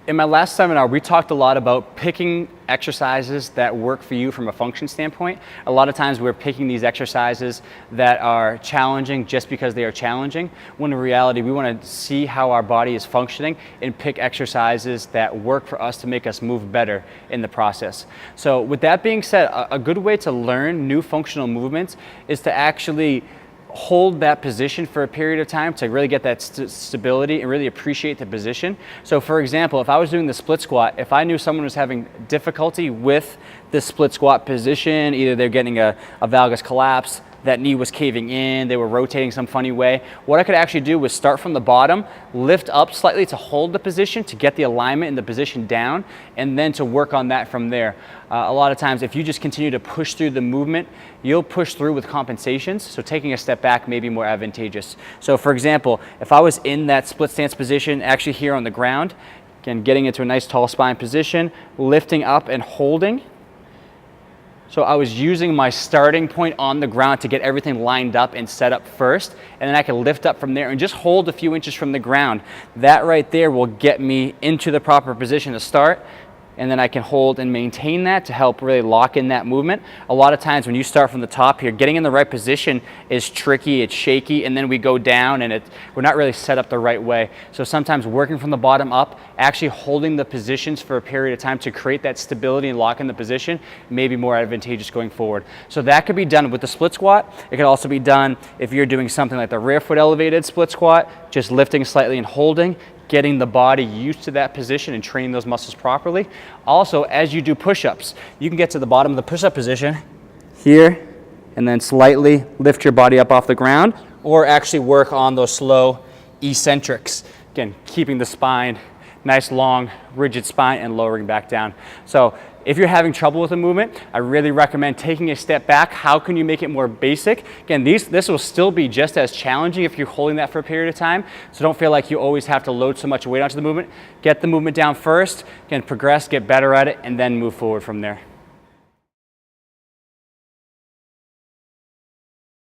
In my last seminar, we talked a lot about picking exercises that work for you from a function standpoint. A lot of times we're picking these exercises that are challenging just because they are challenging, when in reality we want to see how our body is functioning and pick exercises that work for us to make us move better in the process. So with that being said, a good way to learn new functional movements is to actually hold that position for a period of time to really get that stability and really appreciate the position. So for example, if I was doing the split squat, if I knew someone was having difficulty with the split squat position, either they're getting a valgus collapse, that knee was caving in, they were rotating some funny way, what I could actually do was start from the bottom, lift up slightly to hold the position, to get the alignment and the position down, and then to work on that from there. A lot of times, if you just continue to push through the movement, you'll push through with compensations, so taking a step back may be more advantageous. So for example, if I was in that split stance position, actually here on the ground, again, getting into a nice tall spine position, lifting up and holding. So I was using my starting point on the ground to get everything lined up and set up first, and then I can lift up from there and just hold a few inches from the ground. That right there will get me into the proper position to start, and then I can hold and maintain that to help really lock in that movement. A lot of times when you start from the top here, getting in the right position is tricky, it's shaky, and then we go down and we're not really set up the right way. So sometimes working from the bottom up, actually holding the positions for a period of time to create that stability and lock in the position may be more advantageous going forward. So that could be done with the split squat. It could also be done if you're doing something like the rear foot elevated split squat, just lifting slightly and holding, getting the body used to that position and training those muscles properly. Also, as you do push-ups, you can get to the bottom of the push-up position here and then slightly lift your body up off the ground, or actually work on those slow eccentrics. Again, keeping the spine nice, long, rigid spine and lowering back down. So if you're having trouble with the movement, I really recommend taking a step back. How can you make it more basic? Again, this will still be just as challenging if you're holding that for a period of time. So don't feel like you always have to load so much weight onto the movement. Get the movement down first, again, progress, get better at it, and then move forward from there.